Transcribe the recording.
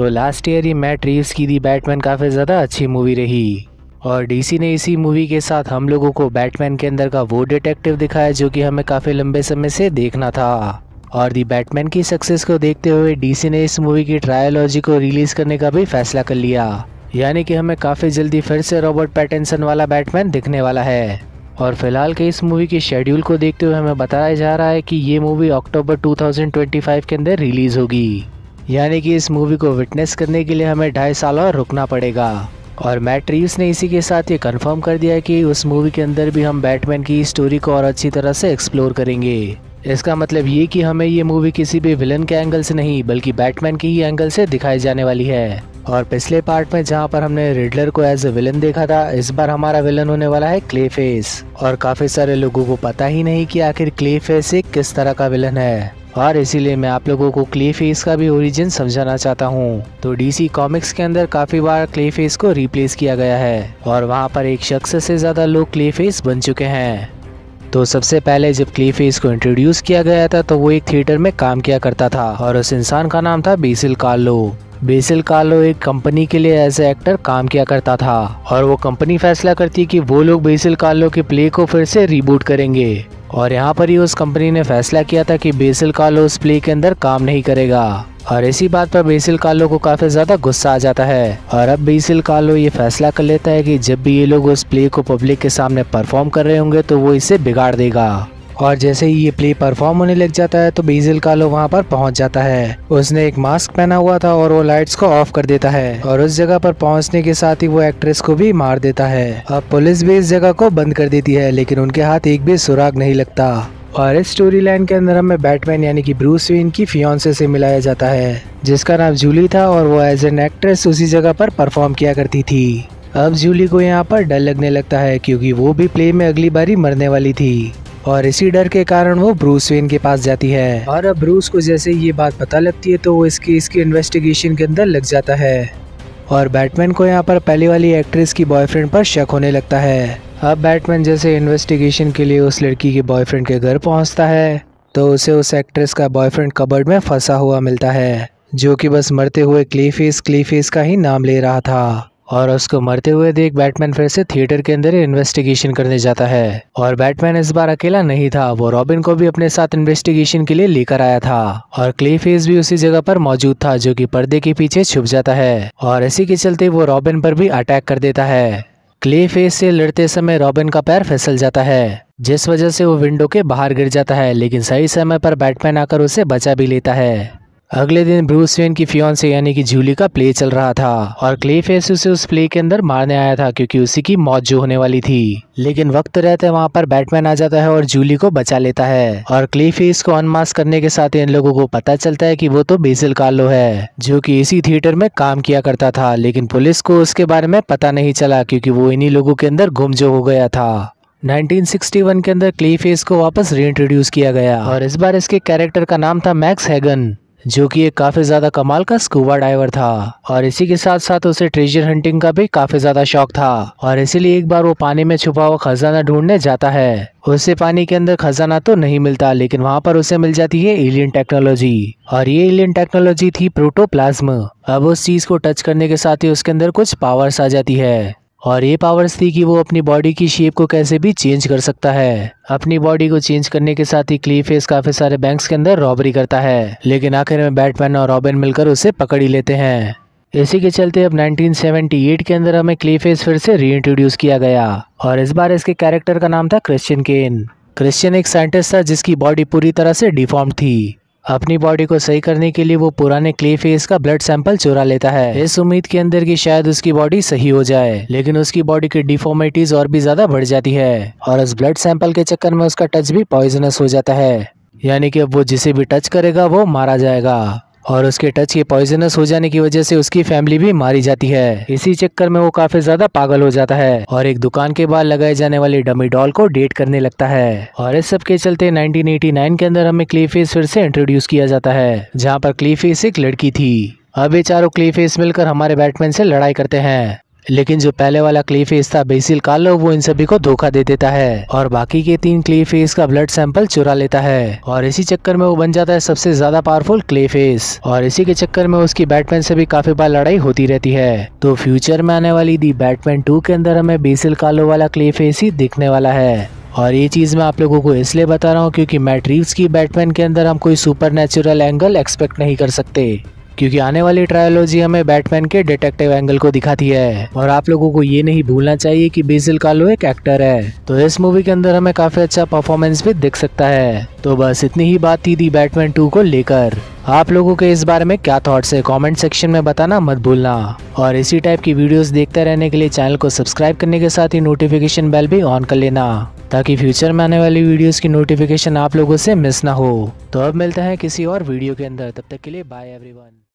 तो last year ही Matt Reeves की दी Batman काफ़ी ज़्यादा अच्छी मूवी रही और डीसी ने इसी मूवी के साथ हम लोगों को बैटमैन के अंदर का वो डिटेक्टिव दिखाया जो कि हमें काफ़ी लंबे समय से देखना था। और दी बैटमैन की सक्सेस को देखते हुए डीसी ने इस मूवी की ट्रायोलॉजी को रिलीज़ करने का भी फैसला कर लिया, यानी कि हमें काफ़ी जल्दी फिर से रॉबर्ट पैटिंसन वाला बैटमैन दिखने वाला है। और फिलहाल के इस मूवी के शेड्यूल को देखते हुए हमें बताया जा रहा है कि ये मूवी अक्टूबर 2025 के अंदर रिलीज़ होगी, यानी कि इस मूवी को विटनेस करने के लिए हमें 2.5 साल और रुकना पड़ेगा। और मैट रीव्स ने इसी के साथ ये कंफर्म कर दिया है कि उस मूवी के अंदर भी हम बैटमैन की स्टोरी को और अच्छी तरह से एक्सप्लोर करेंगे। इसका मतलब ये कि हमें ये मूवी किसी भी विलन के एंगल से नहीं बल्कि बैटमैन की ही एंगल से दिखाई जाने वाली है। और पिछले पार्ट में जहाँ पर हमने रिडलर को एज ए विलन देखा था, इस बार हमारा विलन होने वाला है क्लेफेस। और काफी सारे लोगों को पता ही नहीं कि आखिर क्लेफेस एक किस तरह का विलन है, और इसीलिए मैं आप लोगों को क्लेफेस का भी ओरिजिन समझाना चाहता हूँ। तो डीसी कॉमिक्स के अंदर काफी बार क्लेफेस को रिप्लेस किया गया है और वहाँ पर एक शख्स से ज्यादा लोग क्लेफेस बन चुके हैं। तो सबसे पहले जब क्लेफेस को इंट्रोड्यूस किया गया था तो वो एक थिएटर में काम किया करता था और उस इंसान का नाम था बेसिल कार्लो। बेसिल कार्लो एक कंपनी के लिए एज ए एक्टर काम किया करता था और वो कंपनी फैसला करती है कि वो लोग बेसिल कार्लो के प्ले को फिर से रिबूट करेंगे। और यहाँ पर ही उस कंपनी ने फैसला किया था कि बेसिल कार्लो उस प्ले के अंदर काम नहीं करेगा। और इसी बात पर बेसिल कार्लो को काफी ज्यादा गुस्सा आ जाता है और अब बेसिल कार्लो ये फैसला कर लेता है कि जब भी ये लोग उस प्ले को पब्लिक के सामने परफॉर्म कर रहे होंगे तो वो इसे बिगाड़ देगा। और जैसे ही ये प्ले परफॉर्म होने लग जाता है तो बेसिल कार्लो वहाँ पर पहुँच जाता है। उसने एक मास्क पहना हुआ था और वो लाइट्स को ऑफ कर देता है और उस जगह पर पहुँचने के साथ ही वो एक्ट्रेस को भी मार देता है। अब पुलिस भी इस जगह को बंद कर देती है लेकिन उनके हाथ एक भी सुराग नहीं लगता। और इस स्टोरी लाइन के अंदर हमें बैटमैन यानी कि ब्रूस वेन की फियांसे से मिलाया जाता है जिसका नाम जूली था और वो एज एन एक्ट्रेस उसी जगह पर परफॉर्म किया करती थी। अब जूली को यहाँ पर डर लगने लगता है क्योंकि वो भी प्ले में अगली बारी मरने वाली थी और इसी डर के कारण वो ब्रूस वेन के पास जाती है। और अब ब्रूस को जैसे ये बात पता लगती है तो वो इसकी इन्वेस्टिगेशन के अंदर लग जाता है और बैटमैन को यहाँ पर पहले वाली एक्ट्रेस की बॉयफ्रेंड पर शक होने लगता है। अब बैटमैन जैसे इन्वेस्टिगेशन के लिए उस लड़की के बॉयफ्रेंड के घर पहुँचता है तो उसे उस एक्ट्रेस का बॉयफ्रेंड कबर्ड में फंसा हुआ मिलता है जो कि बस मरते हुए क्लेफेस का ही नाम ले रहा था। और उसको मरते हुए देख बैटमैन फिर से थिएटर के अंदर इन्वेस्टिगेशन करने जाता है और बैटमैन इस बार अकेला नहीं था, वो रॉबिन को भी अपने साथ इन्वेस्टिगेशन के लिए लेकर आया था और क्लेफेस भी उसी जगह पर मौजूद था जो कि पर्दे के पीछे छुप जाता है और इसी के चलते वो रॉबिन पर भी अटैक कर देता है। क्लेफेस से लड़ते समय रॉबिन का पैर फिसल जाता है जिस वजह से वो विंडो के बाहर गिर जाता है, लेकिन सही समय पर बैटमैन आकर उसे बचा भी लेता है। अगले दिन ब्रूस वेन की फियांसे यानी कि जूली का प्ले चल रहा था और क्लेफेस उसे उस प्ले के अंदर मारने आया था क्योंकि उसी की मौत जो होने वाली थी, लेकिन वक्त रहते वहां पर बैटमैन आ जाता है और जूली को बचा लेता है। और क्लेफेस को अनमास्क करने के साथ इन लोगों को पता चलता है कि वो तो बेसिल कार्लो है जो कि इसी थिएटर में काम किया करता था, लेकिन पुलिस को उसके बारे में पता नहीं चला क्योंकि वो इन्हीं लोगों के अंदर गुम जो हो गया था। 1961 के अंदर क्लेफेस को वापस रीइंट्रोड्यूस किया गया और इस बार इसके कैरेक्टर का नाम था मैक्स हैगन जो कि एक काफी ज्यादा कमाल का स्कूबा डाइवर था और इसी के साथ साथ उसे ट्रेजर हंटिंग का भी काफी ज्यादा शौक था और इसीलिए एक बार वो पानी में छुपा हुआ खजाना ढूंढने जाता है। उसे पानी के अंदर खजाना तो नहीं मिलता लेकिन वहाँ पर उसे मिल जाती है एलियन टेक्नोलॉजी और ये एलियन टेक्नोलॉजी थी प्रोटोप्लाज्म। अब उस चीज को टच करने के साथ ही उसके अंदर कुछ पावर्स आ जाती है और ये पावर्स थी कि वो अपनी बॉडी की शेप को कैसे भी चेंज कर सकता है। अपनी बॉडी को चेंज करने के साथ ही क्लेफेस काफी सारे बैंक्स के अंदर रॉबरी करता है, लेकिन आखिर में बैटमैन और रॉबिन मिलकर उसे पकड़ ही लेते हैं। इसी के चलते अब 1978 के अंदर हमें क्लेफेस फिर से रीइंट्रोड्यूस किया गया और इस बार इसके कैरेक्टर का नाम था क्रिश्चियन केन। क्रिश्चियन एक साइंटिस्ट था जिसकी बॉडी पूरी तरह से डिफॉर्म थी। अपनी बॉडी को सही करने के लिए वो पुराने क्लेफेस का ब्लड सैंपल चुरा लेता है इस उम्मीद के अंदर कि शायद उसकी बॉडी सही हो जाए, लेकिन उसकी बॉडी की डिफॉर्मिटीज और भी ज्यादा बढ़ जाती है और उस ब्लड सैंपल के चक्कर में उसका टच भी पॉइजनस हो जाता है, यानी कि अब वो जिसे भी टच करेगा वो मारा जाएगा और उसके टच के पॉइजनस हो जाने की वजह से उसकी फैमिली भी मारी जाती है। इसी चक्कर में वो काफी ज्यादा पागल हो जाता है और एक दुकान के बाहर लगाए जाने वाली डमी डॉल को डेट करने लगता है और इस सब के चलते 1989 के अंदर हमें क्लेफेस फिर से इंट्रोड्यूस किया जाता है जहाँ पर क्लेफेस एक लड़की थी। अब ये चारों क्लेफेस मिलकर हमारे बैटमैन से लड़ाई करते हैं। लेकिन जो पहले वाला क्ले फेस था बेसिल कार्लो, वो इन सभी को धोखा दे देता है और बाकी के 3 क्ले फेस का ब्लड सैंपल चुरा लेता है और इसी चक्कर में वो बन जाता है सबसे ज्यादा पावरफुल क्ले फेस और इसी के चक्कर में उसकी बैटमैन से भी काफी बार लड़ाई होती रहती है। तो फ्यूचर में आने वाली दी बैटमैन 2 के अंदर हमें बेसिल कार्लो वाला क्ले फेस ही दिखने वाला है। और ये चीज मैं आप लोगों को इसलिए बता रहा हूँ क्योंकि मैट रीव्स की बैटमैन के अंदर हम कोई सुपर नेचुरल एंगल एक्सपेक्ट नहीं कर सकते, क्योंकि आने वाली ट्रायोलॉजी हमें बैटमैन के डिटेक्टिव एंगल को दिखाती है। और आप लोगों को ये नहीं भूलना चाहिए कि बेसिल कार्लो एक एक्टर है, तो इस मूवी के अंदर हमें काफी अच्छा परफॉर्मेंस भी दिख सकता है। तो बस इतनी ही बात थी दी बैटमैन 2 को लेकर। आप लोगों के इस बारे में क्या थॉट्स है कमेंट सेक्शन में बताना मत भूलना। और इसी टाइप की वीडियोस देखते रहने के लिए चैनल को सब्सक्राइब करने के साथ ही नोटिफिकेशन बेल भी ऑन कर लेना, ताकि फ्यूचर में आने वाली वीडियोस की नोटिफिकेशन आप लोगों से मिस ना हो। तो अब मिलते हैं किसी और वीडियो के अंदर, तब तक के लिए बाय एवरीवन।